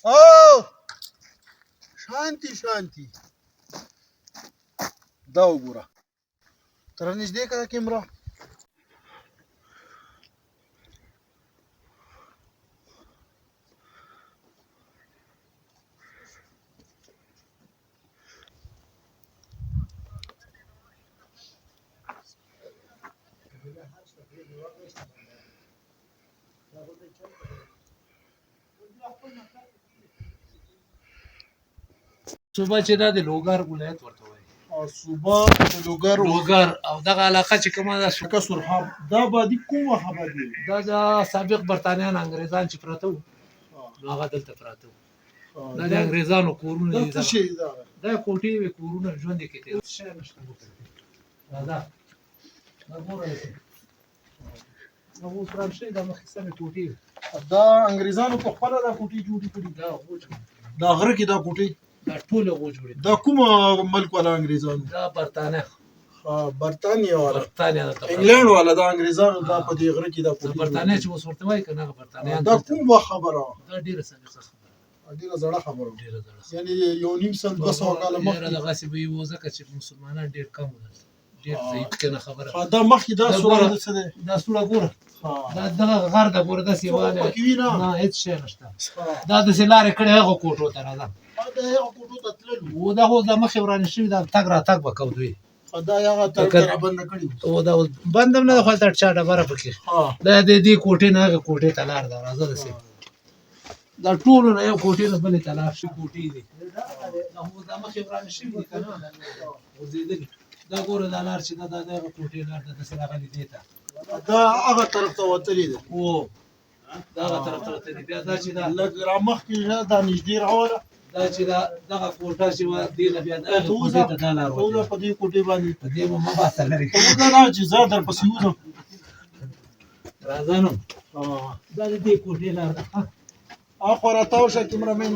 او شانتي شانتي دا وګوره تر نږدې کړه کیمرا صوبه چې دا د لوګر ولایت ورته وایي او صوبه د لوګر لوګر او دغه علاقه چې کومه ده لکه سرحاب دا بادي کومه خبر دی دا د سابق برتانیان انګریزان چې پراته وو نو هغه دلته پراته وو دا د انګریزانو کورونه دا دي څه شي دا دا کوټې وې کورونه ژوند کې تیر شي نشته دا ګوره نو اوس راشي دا مخکې سمې کوټې دا انګریزانو په خپل دا کوټي جوړې کړې دا غوج دا غره کې دا کوټي دا ټول غوج جوړې دا کومه ملک ولا انګریزانو دا برتانیا برتانیا والا برتانیا د انګلند والا دا انګریزانو دا په دې غره کې دا کوټي برتانیا چې اوس ورته وایي کنه برتانیا دا کومه خبره دا ډیره سابقه خبره ډیره زړه خبره ډیره زړه یعنی یو نیم سل 200 کاله مخکې دا غاسي به یو ځکه چې مسلمانان ډیر کم ول ډیر ضعیف کنه خبره دا مخکې دا سوره ده څه ده دا سوره ګوره دا دغه غر د ګوره د سیواله نه هیڅ شی نشته دا د سلارې کړه هغه کوټو ته راځه دا هغه کوټو ته تللو و دا هو د مخې ورانه شوی دا تګ را تګ وکاو دوی دا هغه تر بند کړی او دا بندم نه خپل تر چا ډبره پکې دا د دې کوټې نه هغه کوټې ته لار دا راځه د سي دا ټول نه یو کوټې نه بلې ته لار شي کوټې دي دا هو د مخې ورانه شوی دی کنه وزیدلی دا ګوره دا لار چې دا دغه کوټې لار د سره غلي دی ته دا هغه طرف ته وتلی ده او دا هغه طرف ته وتلی بیا دا چې دا لږ را مخکې دا نږدې راوله دا چې دغه کوټه چې و دی نه بیا دغه کوټې ته دا لار ټول په دې کوټې باندې په دې مو باسه لري دا نه چې زه در پسې وځم راځه نو دا دې کوټې لار ده اخو راتاو شه کیمرامین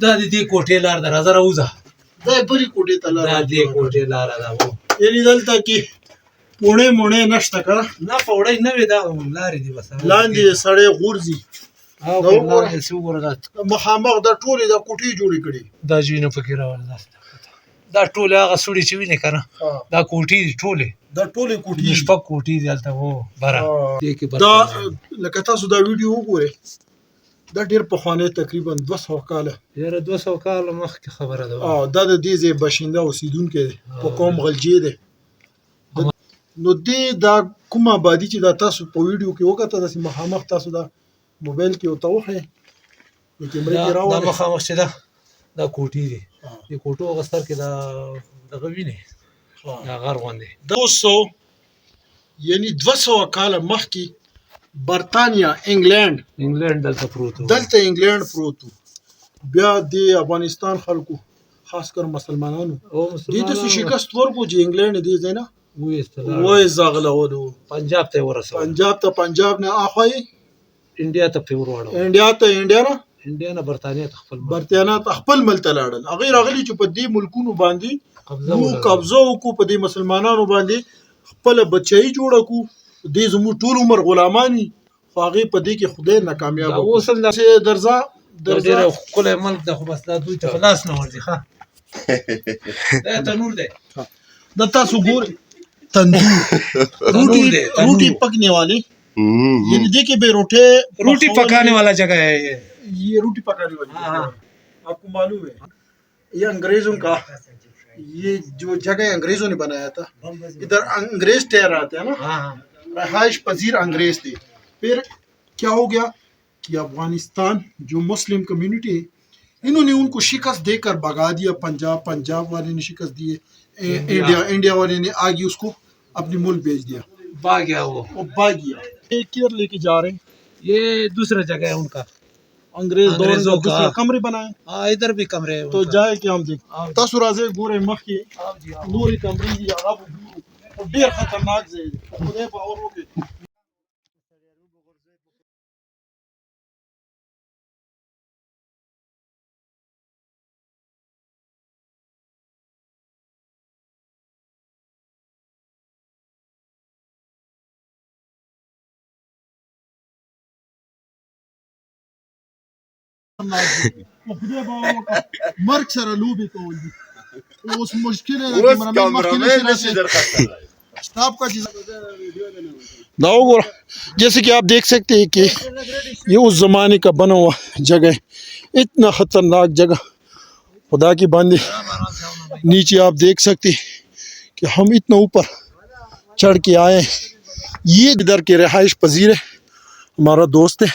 دا دې کوټې لار ده راځه راوځه دا بری کوټې ته لار دا دې کوټې لار ده وو یعنی دلته کې پونه مونږ نشته کړه نه پوړې نه وې دا لارې دی بس لاندې سړې غورځي او ګورې څو ګورې مخامخ د ټولې د کوټې جوړې کړي دا جوینه پکې راوړل دا ټول هغه سړي چې ویني کنه دا کوټې ټولې دا ټولې کوټې شپږ کوټې دلته وو بره دا لکه تاسو دا ویډیو وګورئ دا ډیر پخوانی تقریبا 200 کاله یاره 200 کاله مخکې خبره ده دا د دې ځای باشنده اوسیدونکو دی په کوم غلجې دی نو دې دا کومه آبادي چې دا تاسو په ویډیو کې وکړه د مخامخ تاسو دا موبایل کې وتوخه د کیمرې کې راوړل دا مخامخ چې دا کوټې دي د کوټو غستر کې دا دغه ویني دا غر غوندې 200 یعنی 200 کاله مخکې برتانیا انګلند دلته پروت دلته انګلند پروت بیا د افغانستان خلکو خاص کر مسلمانانو دې ته شکست ورکو چې انګلند دې زینا وې زغله ودو پنجاب ته ورسو پنجاب نه اخوي انډیا ته پیور واړو انډیا نه برتانیا ته خپل ملت لاړل هغه راغلي چې په دې ملکونو باندې قبضه وکړو په دې مسلمانانو باندې خپل بچي جوړ کو دې زمو ټول عمر غلامانی هغه په دې کې خدای ناکامیاب اوسل درځه ډېر خپل ملک د خو بس دا دوی ته خلاص نه ورځي ښه دا تنور دی د تاسو ګور تندور روٹی پکنے والی یعنی دیکھیں بے روٹی پکانے والا جگہ ہے یہ روٹی پکانے والی آپ کو معلوم ہے یہ انگریزوں کا یہ جو جگہ انگریزوں نے بنایا تھا ادھر انگریز ٹھہر آتے ہیں نا رہائش پذیر انگریز تھے پھر کیا ہو گیا کہ افغانستان جو مسلم کمیونٹی ہے انہوں نے ان کو شکست دے کر بھگا دیا پنجاب والے نے شکست دیے انڈیا والے نے آگے اس کو اپنی ملک بھیج دیا باغ گیا وہ باغ گیا کدھر لے کے جا رہے ہیں یہ دوسرا جگہ ہے ان کا انگریزوں کا کمرے بنائے ادھر بھی کمرے تو جائے کہ ہم دیکھ تاسو راځي ګورې مخکې نورې کمرې دي هغه ډېر خطرناک ځای دی خدای باور وکړي مرګ سره لوبې کول دي اوس مشکل دی جیسے کہ آپ دیکھ سکتے ہیں کہ یہ اس زمانے کا بنا ہوا جگہ ہے اتنا خطرناک جگہ خدا کی بندی نیچے آپ دیکھ سکتے ہیں کہ ہم اتنا اوپر چڑھ کے آئے ہیں یہ ادھر کے رہائش پذیر ہے ہمارا دوست ہے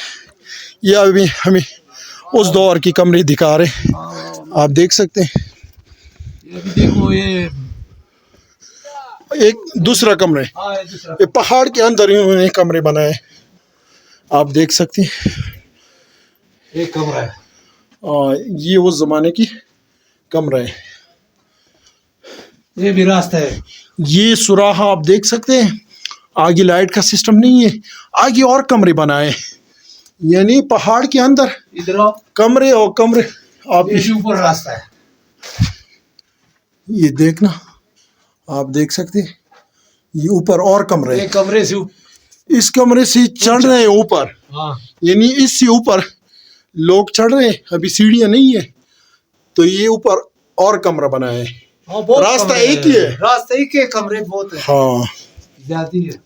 یہ ابھی ہمیں اس دور کی کمرے دکھا رہے ہیں آپ دیکھ سکتے ہیں ایک دوسرا کمرہ ہے یہ پہاڑ کے اندر انہوں نے کمرے بنائے آپ دیکھ سکتے ہیں ایک کمرہ ہے یہ اس زمانے کی کمرہ ہے یہ بھی راستہ ہے یہ سوراخ آپ دیکھ سکتے ہیں آگے لائٹ کا سسٹم نہیں ہے آگے اور کمرے بنائے یعنی پہاڑ کے اندر ادھر کمرے اور کمرے آپ اوپر راستہ ہے یہ دیکھنا آپ دیکھ سکتے ہیں یہ اوپر اور کمرے ایک کمرے سے اس کمرے سے چڑھ رہے ہیں اوپر یعنی اس سے اوپر لوگ چڑھ رہے ہیں ابھی سیڑھیاں نہیں ہیں تو یہ اوپر اور کمرہ بنا ہے راستہ ایک ہی ہے راستہ ایک ہے کمرے بہت ہے ہاں زیادتی ہے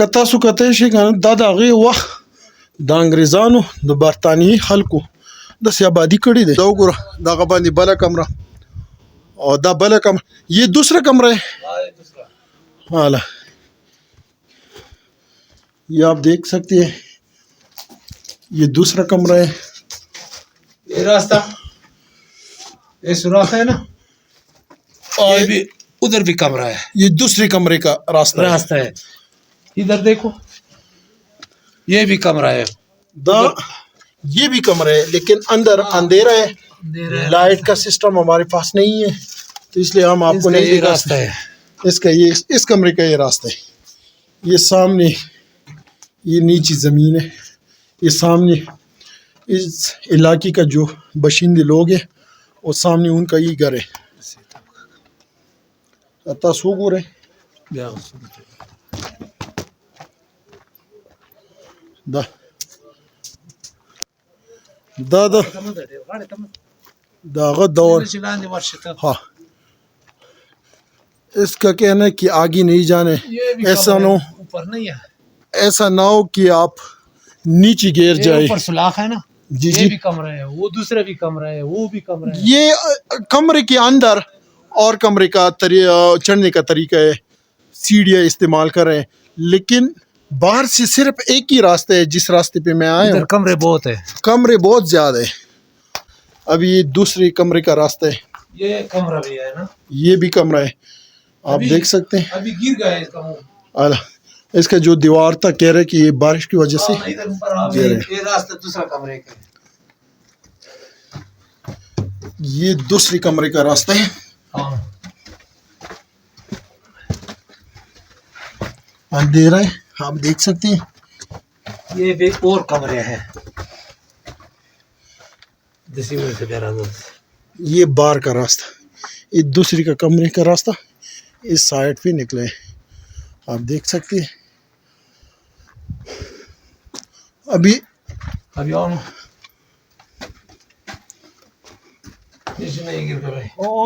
تاسو کتای شئ که دا د هغې وخت د انګریزانو د برطانیې خلکو داسې آبادي کړې دی دا وګوره دغه باندې بله کمره اور دا بله کمره یہ دوسرا کمرہ ہے حالا یہ آپ دیکھ سکتے ہیں یہ دوسرا کمرہ ہے یہ راستہ یہ سوراخ ہے نا اور بھی ادھر بھی کمرہ ہے یہ دوسرے کمرے کا راستہ ہے ادھر دیکھو یہ بھی کمرہ ہے یہ بھی کمرہ ہے لیکن اندر اندھیرا ہے لائٹ کا سسٹم ہمارے پاس نہیں ہے تو اس لیے ہم آپ کو نہیں دکھا راستہ ہے اس کمرے کا یہ راستہ ہے یہ سامنے یہ نیچی زمین ہے یہ سامنے اس علاقے کا جو باشندے لوگ ہیں اور سامنے ان کا یہ گھر ہے تاسو وګورئ دا دور ہاں اس کا کہنا ہے کہ آگے نہیں جانے ایسا نہ ہو اوپر نہیں ہے ایسا نہ ہو کہ آپ نیچے گر جائے اوپر سلاخ ہے نا جی یہ بھی کمرہ ہے وہ دوسرا بھی کمرہ ہے وہ بھی کمرہ ہے یہ کمرے کے اندر اور کمرے کا چڑھنے کا طریقہ ہے سیڑھیاں استعمال کر رہے ہیں لیکن باہر سے صرف ایک ہی راستہ ہے جس راستے پہ میں آیا ہوں کمرے بہت ہے کمرے بہت زیادہ ہے ابھی یہ دوسرے کمرے کا راستہ ہے یہ کمرہ بھی ہے نا یہ بھی کمرہ ہے آپ دیکھ سکتے ہیں ابھی گر گیا اس کا اس کا جو دیوار تھا کہہ رہے کہ یہ بارش کی وجہ سے یہ راستہ دوسرا کمرے کا ہے یہ دوسرے کمرے کا راستہ ہے اندھیرا ہے آپ دیکھ سکتے ہیں یہ بھی اور کمرے ہیں یہ باہر کا راستہ یہ دوسری کا کمرے کا راستہ اس سائڈ پہ نکلے آپ دیکھ سکتے ہیں ابھی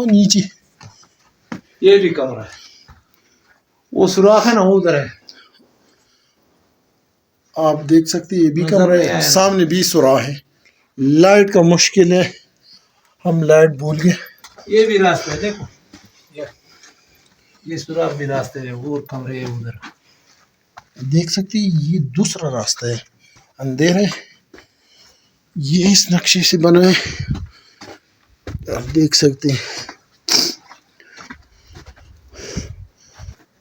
نیچے یہ بھی کمرہ ہے وہ سوراخ ہے نا وہ ادھر ہے آپ دیکھ سکتے ہیں یہ بھی کمرہ ہے سامنے بھی سوراخ ہے لائٹ کا مشکل ہے ہم لائٹ بھول گئے یہ بھی راستہ ہے دیکھو یہ سوراخ بھی راستے ہے وہ کمرے ہے ادھر دیکھ سکتے ہیں یہ دوسرا راستہ ہے اندھیرا ہے یہ اس نقشے سے بنا ہے آپ دیکھ سکتے ہیں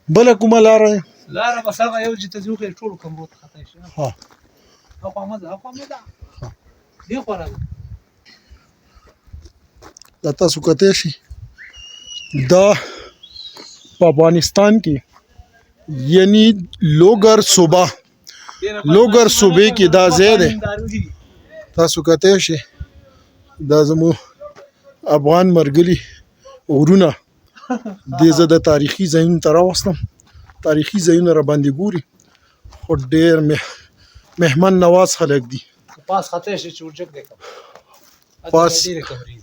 بلا کومه لاره لاره بس هغه یو چې ته ځو کې ټول کمرو ته خطا شي ها هغه مزه دی خو راځي دا تاسو کته شي دا په افغانستان کې یعنی لوګر صوبه کې دا ځای دی تاسو کته شي دا زمو افغان مرګلي ورونه دې زه د تاریخي ځایونو ته راوستم تاریخي ځایونه را باندې ګوري خو ډېر مهمان نواز خلق دي. پاس خطه شي چورجک دی کوم پاس ډیره کمرې دي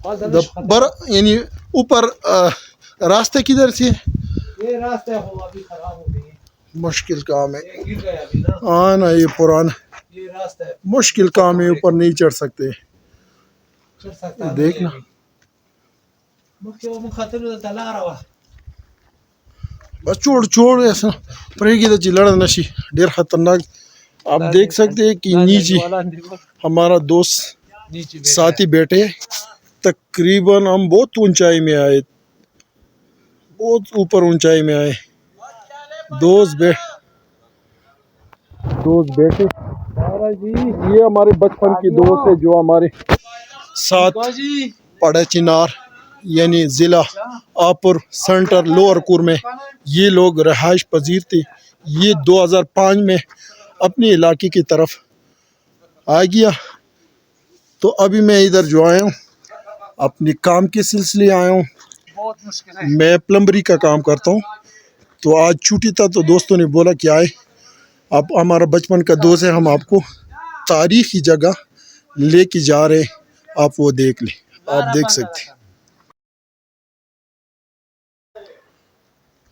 پاس د بر یعنی اوپر راستہ کدھر سے یہ راستہ ہو ابھی خراب ہو گئی مشکل کام ہے یہ گر گیا ابھی نا ہاں نا یہ پرانا یہ راستہ ہے مشکل کام ہے اوپر نہیں چڑھ سکتے چڑھ سکتا دیکھنا مخکې و مونږ ختلو دلته لاره وه بس چھوڑ ایسا پریگی تو لڑ نشی ڈیر خطرناک آپ دیکھ سکتے ہیں کہ نیچے ہمارا دوست ساتھی بیٹھے تقریباً ہم بہت اونچائی میں آئے بہت اوپر اونچائی میں آئے دوست بیٹھے یہ ہمارے بچپن کی دوست ہے جو ہمارے ساتھ پڑھے چنار یعنی ضلع آپور سینٹر لوور کور میں یہ لوگ رہائش پذیر تھے یہ 2005 میں اپنے علاقے کی طرف آ گیا تو ابھی میں ادھر جو آیا ہوں اپنے کام کے سلسلے آیا ہوں میں پلمبری کا کام کرتا ہوں تو آج چھٹی تھا تو دوستوں نے بولا کہ آئے اب ہمارا بچپن کا دوست ہے ہم آپ کو تاریخی جگہ لے کے جا رہے آپ وہ دیکھ لیں آپ دیکھ سکتے ہیں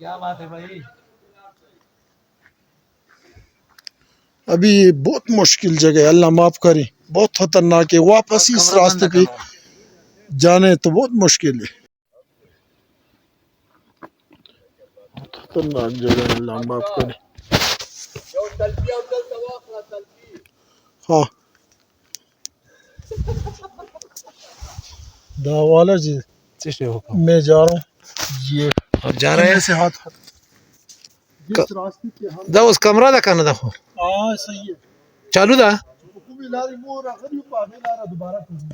کیا بات ہے بھائی ابھی یہ بہت مشکل جگہ ہے اللہ معاف کرے بہت خطرناک ہے واپس اس راستے پہ جانے تو بہت مشکل ہے بہت خطرناک جگہ ہے اللہ معاف کرے ہاں داوالا جی میں جا رہا ہوں یہ جا رہے ہیں سے ہاتھ جس راستے پہ ہم دا اوس کمره ده کنه ده خو ہاں صحیح ہے چالو ده کومې لارې مو راغلي په هغې لاره دوباره کوزي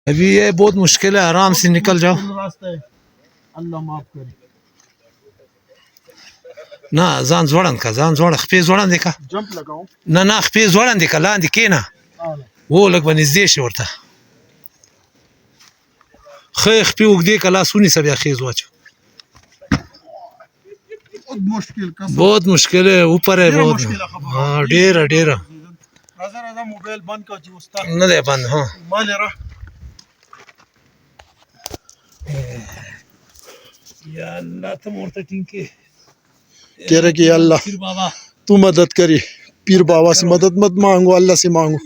ابھی یہ بہت مشکل ہے آرام سے نکل جاؤ راستہ ہے اللہ معاف کرے نه ځان ځوړند کا ځان ځوړ خپې ځوړند کا جمپ لگاؤں نه خپې ځوړند کا لاندې کېنه و لږ به نږدې شي ورته ښه خپې اوږدې کا لاس ونیسه بیا خیز واچو بہت مشکل بہت مشکل ہے اوپر ہے بہت ہاں ډیره راځه موبایل بند کړه چې استاد نه دی بند ها مال را یا الله ته ورته ټینګې کہہ رہے کہ اللہ پیر بابا تو مدد کری پیر بابا سے مدد مت مانگو اللہ سے مانگو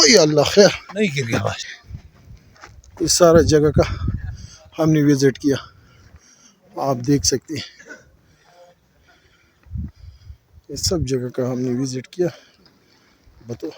یا اللہ خیر نہیں گر گیا بھائی اس سارا جگہ کا ہم نے وزٹ کیا آپ دیکھ سکتے ہیں اس سب جگہ کا ہم نے وزٹ کیا بتاؤ